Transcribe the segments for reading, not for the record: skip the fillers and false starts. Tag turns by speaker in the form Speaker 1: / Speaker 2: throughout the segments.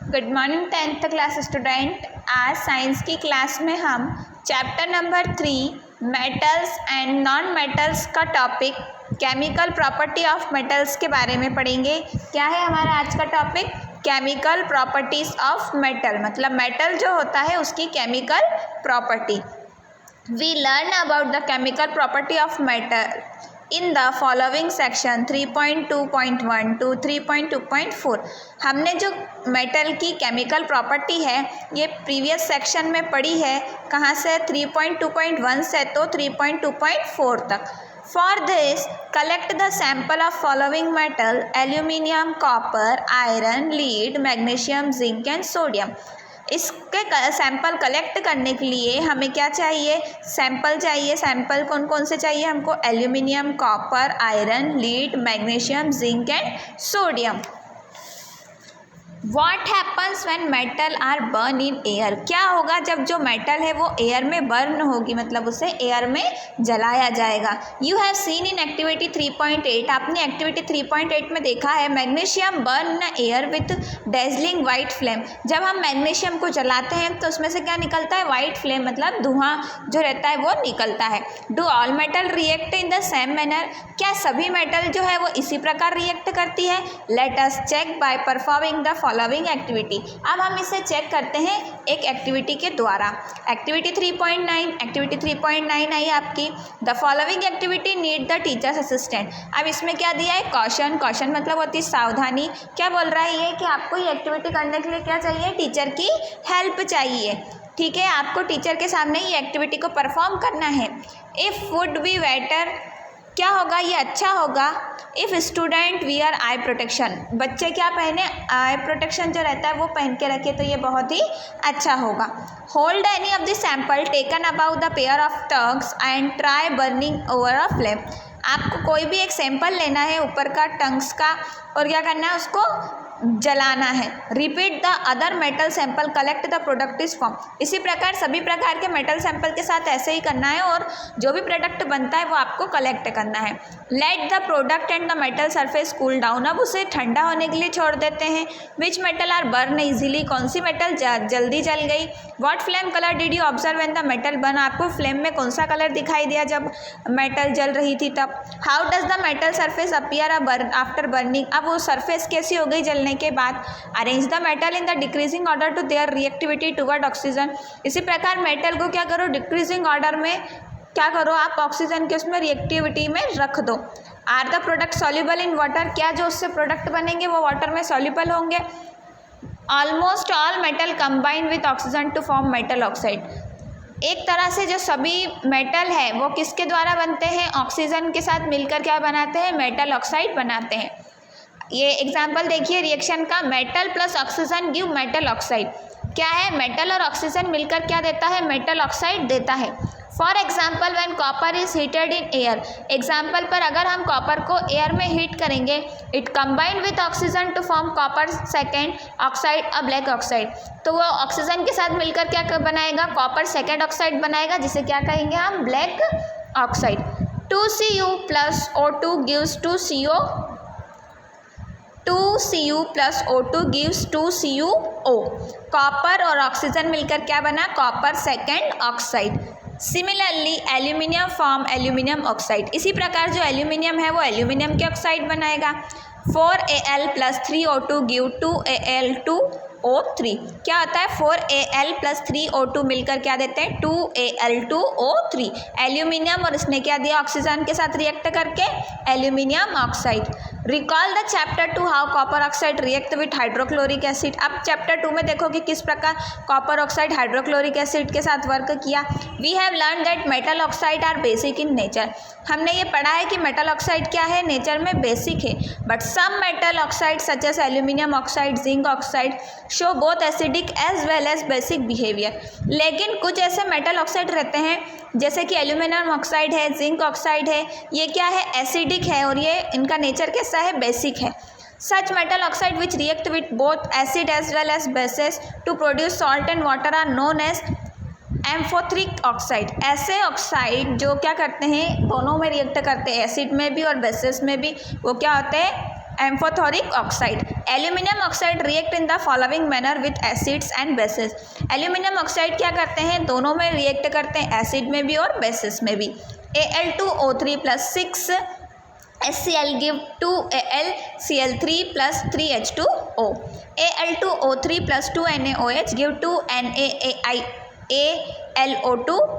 Speaker 1: Good morning 10th class student. आज science की class में हम chapter number 3 metals and non metals का topic chemical property of metals के बारे में पढ़ेंगे। क्या है हमारा आज का topic? Chemical properties of metal, मतलब मेटल जो होता है उसकी chemical property. We learn about the chemical property of metal in the following section 3.2.1 to 3.2.4। हमने जो मेटल की केमिकल प्रॉपर्टी है ये प्रीवियस सेक्शन में पढ़ी है। कहाँ से? 3.2.1 से तो 3.2.4 तक। For this collect the sample of following metal aluminium, copper, iron, lead, magnesium, zinc and sodium. इसके सैंपल कलेक्ट करने के लिए हमें क्या चाहिए? सैंपल चाहिए। सैंपल कौन कौन से चाहिए हमको? Aluminium, copper, iron, lead, magnesium, zinc and sodium. What happens when metal are burn in air? क्या होगा जब जो मेटल है वो एयर में बर्न होगी, मतलब उसे एयर में जलाया जाएगा। You have seen in activity 3.8, आपने एक्टिविटी 3.8 में देखा है magnesium burn in air with dazzling white flame. जब हम मैग्नीशियम को जलाते हैं तो उसमें से क्या निकलता है? वाइट फ्लेम, मतलब धुआं जो रहता है वो निकलता है। Do all metal react in the same manner? क्या सभी मेटल जो है वो इसी प्रकार रिएक्ट करती है? Let us check by performing the following activity. अब हम इसे चेक करते हैं एक एक्टिविटी के द्वारा। एक्टिविटी 3.9, एक्टिविटी 3.9 आई आपकी। The following activity need the teachers assistant. अब इसमें क्या दिया है? कॉशन। कॉशन मतलब होती है सावधानी। क्या बोल रहा है ये कि आपको ये एक्टिविटी करने के लिए क्या चाहिए? टीचर की हेल्प चाहिए। ठीक है, आपको टीचर के सामने ये एक्टिविटी को परफॉर्म करना है। इफ़ वुड बी बेटर, क्या होगा? ये अच्छा होगा। If student wear I protection, बच्चे क्या पहने? आई प्रोटेक्शन जो रहता है वो पहन के रखे तो ये बहुत ही अच्छा होगा। Hold any of the sample taken about the pair of tongues and try burning over a flame. आपको कोई भी एक सैंपल लेना है ऊपर का, टंग्स का, और क्या करना है? उसको जलाना है। Repeat the other metal sample collect the product is form. इसी प्रकार सभी प्रकार के मेटल सैंपल के साथ ऐसे ही करना है और जो भी प्रोडक्ट बनता है वो आपको कलेक्ट करना है। Let the product and the metal surface cool down. अब उसे ठंडा होने के लिए छोड़ देते हैं। Which metal are burn easily? कौन सी मेटल जल्दी जल गई? What flame colour did you observe when the metal burn? आपको फ्लेम में कौन सा कलर दिखाई दिया जब मेटल जल रही थी तब? How does the metal surface appear after burning? अब वो सरफेस कैसी हो गई जलने के बाद? Arrange the metal in the decreasing order to their reactivity toward oxygen. इसी प्रकार मेटल को क्या करो? डिक्रीजिंग ऑर्डर में क्या करो? आप ऑक्सीजन के उसमें रिएक्टिविटी में रख दो। Are the product soluble in water? क्या जो उससे प्रोडक्ट बनेंगे वो वाटर में सॉल्युबल होंगे? Almost all metal combine with oxygen to form metal oxide. एक तरह से जो सभी मेटल है वो किसके द्वारा बनते हैं? ऑक्सीजन के साथ मिलकर क्या बनाते हैं? मेटल ऑक्साइड बनाते हैं। ये एग्जाम्पल देखिए रिएक्शन का। Metal plus oxygen give metal oxide. क्या है? मेटल और ऑक्सीजन मिलकर क्या देता है? मेटल ऑक्साइड देता है। For example when copper is heated in air. Example पर अगर हम कॉपर को एयर में हीट करेंगे, it combine with oxygen to form copper second oxide a black oxide. तो वो ऑक्सीजन के साथ मिलकर क्या बनाएगा? कॉपर सेकेंड ऑक्साइड बनाएगा, जिसे क्या कहेंगे हम? Black oxide. 2Cu plus O2 gives 2CO। 2Cu plus O2 gives 2CuO। Copper और ऑक्सीजन मिलकर क्या बना? Copper second oxide. Similarly aluminium form aluminium oxide. इसी प्रकार जो एल्यूमिनियम है वो एल्यूमिनियम के ऑक्साइड बनाएगा। 4Al plus 3O2 give 2Al2O3। क्या होता है? 4Al प्लस 3O2 मिलकर क्या देते हैं? 2Al2O3। एल्यूमिनियम और इसने क्या दिया? ऑक्सीजन के साथ रिएक्ट करके aluminium oxide. Recall the chapter 2 how copper oxide react with hydrochloric acid. अब चैप्टर 2 में देखो कि किस प्रकार कॉपर ऑक्साइड हाइड्रोक्लोरिक एसिड के साथ वर्क किया। We have learn that metal oxide are basic in nature. हमने ये पढ़ा है कि मेटल ऑक्साइड क्या है? नेचर में बेसिक है। But some metal oxide such as aluminium oxide, zinc oxide show both acidic as well as basic behaviour. लेकिन कुछ ऐसे मेटल ऑक्साइड रहते हैं जैसे कि एल्यूमिनियम ऑक्साइड है, जिंक ऑक्साइड है, ये क्या है? एसिडिक है और ये इनका नेचर कैसा है? बेसिक है। Such metal oxide which react with both acid as well as bases to produce salt and water are known as amphoteric oxide. ऐसे ऑक्साइड जो क्या करते हैं? दोनों में रिएक्ट करते हैं, एसिड में भी और बेसिस में भी। वो क्या होते हैं? Amphoteric oxide. Aluminium oxide react in the following manner with acids and bases. Aluminium oxide क्या करते हैं, दोनों में रिएक्ट करते हैं, एसिड में भी और बेसिस में भी। Al2O3 + 6 HCl give 2AlCl3 + 3H2O। Al2O3 + 2 NaOH give 2 NaAlO2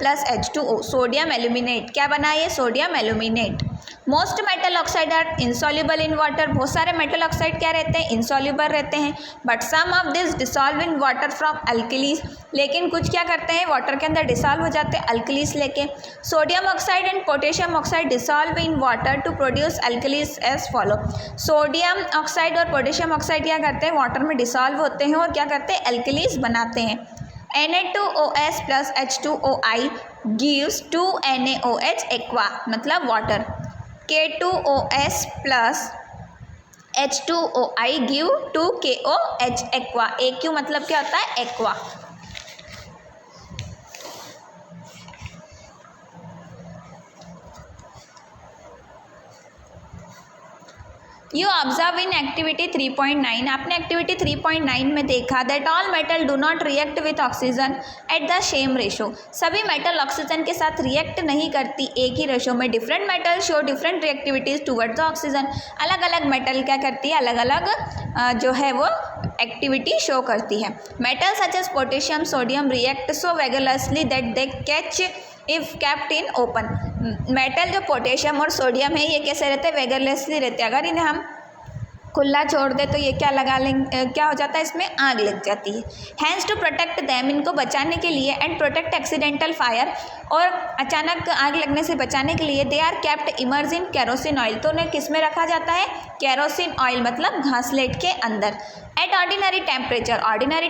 Speaker 1: + H2O। Sodium aluminate क्या बना ये, sodium aluminate. Most metal oxide are insoluble in water. बहुत सारे मेटल ऑक्साइड क्या रहते हैं, इंसॉल्युबल रहते हैं। But some of this dissolve in water from alkalis, लेकिन कुछ क्या करते हैं, वाटर के अंदर डिसॉल्व हो जाते हैं अल्कलीज लेके। Sodium oxide and potassium oxide dissolve in water to produce alkalis as follow. Sodium oxide और पोटेशियम ऑक्साइड क्या करते हैं, वाटर में डिसॉल्व होते हैं और क्या करते हैं, अल्कलीज बनाते हैं। Na2OS + H2OI gives 2 NaOH aqua मतलब water. K2OS + H2OI give 2 KOH aqua। AQ मतलब क्या होता है, aqua. You observe in activity 3.9, आपने एक्टिविटी 3.9 में देखा that all metal do not react with oxygen at the same ratio. सभी मेटल ऑक्सीजन के साथ रिएक्ट नहीं करती एक ही रेशो में। Different metal show different reactivities towards the oxygen. अलग अलग मेटल क्या करती है, अलग अलग जो है वो एक्टिविटी शो करती है। Metal such as potassium sodium react so vigorously that they catch if kept in open. Metal जो पोटेशियम और सोडियम है ये कैसे रहते हैं, वेगरलेसली रहते हैं। अगर इन्हें हम खुला छोड़ दे तो ये क्या लगा लेंगे, क्या हो जाता है, इसमें आग लग जाती है। हैंस टू प्रोटेक्ट दैम, इनको बचाने के लिए, एंड प्रोटेक्ट एक्सीडेंटल फायर, और अचानक आग लगने से बचाने के लिए, they are kept immersed in kerosene oil. तो उन्हें किस में रखा जाता है, केरोसिन ऑयल मतलब घासलेट के अंदर। एट ऑर्डिनरी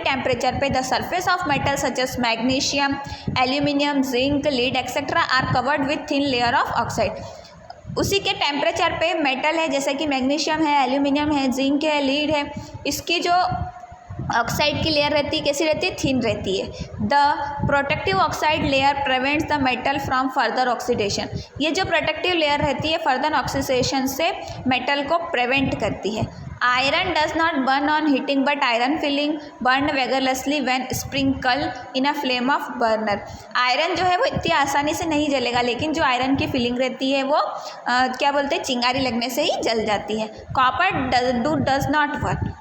Speaker 1: टेम्परेचर पे the surface of metal such as magnesium, aluminium, zinc, lead etcetera are covered with thin layer of oxide. उसी के टेम्परेचर पे मेटल है जैसे कि मैग्नीशियम है, एल्यूमिनियम है, जिंक है, लीड है, इसकी जो ऑक्साइड की लेयर रहती है कैसी रहती है, थिन रहती है। The protective oxide layer prevents the metal from further oxidation. ये जो प्रोटेक्टिव लेयर रहती है फर्दर ऑक्सीडेशन से मेटल को प्रिवेंट करती है। Iron does not burn on heating but iron filing burn vigorously when sprinkle in a flame of burner. Iron जो है वो इतनी आसानी से नहीं जलेगा, लेकिन जो आयरन की फिलिंग रहती है वो क्या बोलते हैं, चिंगारी लगने से ही जल जाती है। Copper does not burn,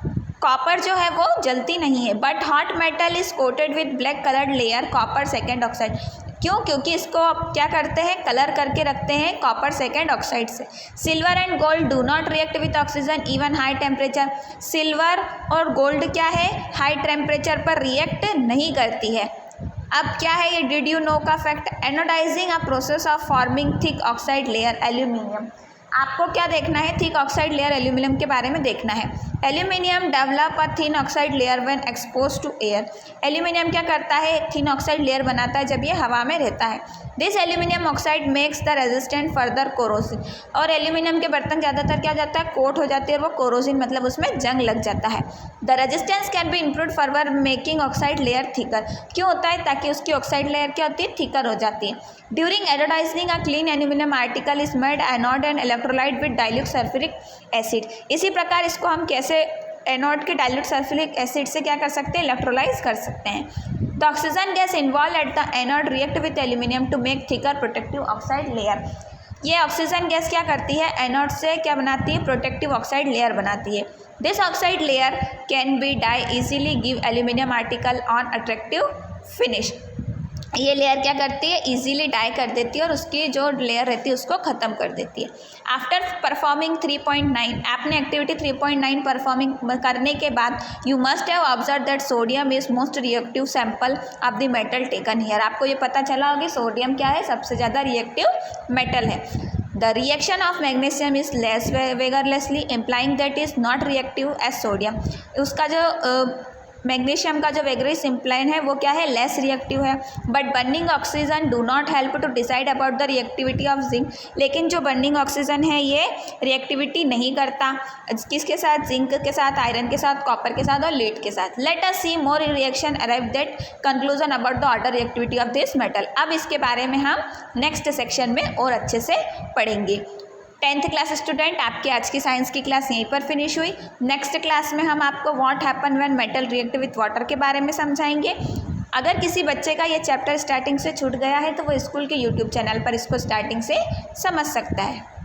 Speaker 1: copper जो है वो जलती नहीं है। But hot metal is coated with black coloured layer copper second oxide. क्यों, क्योंकि इसको आप क्या करते हैं, कलर करके रखते हैं कॉपर सेकेंड ऑक्साइड से। Silver and gold do not react with oxygen even high temperature. Silver और गोल्ड क्या है, हाई टेम्परेचर पर रिएक्ट नहीं करती है। अब क्या है ये, डिड यू नो का fact, anodising a process of forming thick oxide layer aluminium. आपको क्या देखना है, थिक ऑक्साइड लेयर एल्यूमिनियम के बारे में देखना है। Aluminium develop a thin oxide layer when expose to air. Aluminium क्या करता है, थिन ऑक्साइड लेयर बनाता है जब ये हवा में रहता है। This aluminium oxide makes the resistant further corrosion. और एल्यूमिनियम के बर्तन ज़्यादातर क्या हो जाता है, कोट हो जाती है और वो कोरोसिन मतलब उसमें जंग लग जाता है। The resistance can be improve further making oxide layer thicker. क्यों होता है, ताकि उसकी ऑक्साइड लेयर क्या होती है, थिकर हो जाती है। During anodising a clean aluminium article is made anode and electrolyte with dilute sulphuric acid. इसी प्रकार इसको हम कैसे एनोड के डाइल्यूट सल्फ्यूरिक एसिड से क्या कर सकते हैं, इलेक्ट्रोलाइज कर सकते हैं। The oxygen gas involve at the anode react with aluminium to make thicker protective oxide layer. ये ऑक्सीजन गैस क्या करती है, एनोड से क्या बनाती है, प्रोटेक्टिव ऑक्साइड लेयर बनाती है। This oxide layer can be dyed easily give aluminium article on attractive finish. ये लेयर क्या करती है, इजीली डाई कर देती है और उसकी जो लेयर रहती है उसको ख़त्म कर देती है। आफ्टर परफॉर्मिंग 3.9, आपने एक्टिविटी 3.9 परफॉर्मिंग करने के बाद you must have observe that sodium is most reactive sample of the metal taken here. आपको ये पता चला होगा सोडियम क्या है, सबसे ज़्यादा रिएक्टिव मेटल है। The reaction of magnesium is less vigorously implying that is not reactive as sodium. उसका जो मैग्नीशियम का जो वेगरस इम्प्लाइन है वो क्या है, लेस रिएक्टिव है। But burning oxygen do not help to decide about the reactivity of zinc. लेकिन जो बर्निंग ऑक्सीजन है ये रिएक्टिविटी नहीं करता, किसके साथ, जिंक के साथ, आयरन के साथ, कॉपर के साथ और लीड के साथ। Let us see more reaction arrive that conclusion about the order reactivity of this metal. अब इसके बारे में हम नेक्स्ट सेक्शन में और अच्छे से पढ़ेंगे। 10th क्लास स्टूडेंट, आपकी आज की साइंस की क्लास यहीं पर फिनिश हुई। नेक्स्ट क्लास में हम आपको what happen when metal react with water के बारे में समझाएंगे। अगर किसी बच्चे का ये चैप्टर स्टार्टिंग से छूट गया है तो वो स्कूल के यूट्यूब चैनल पर इसको स्टार्टिंग से समझ सकता है।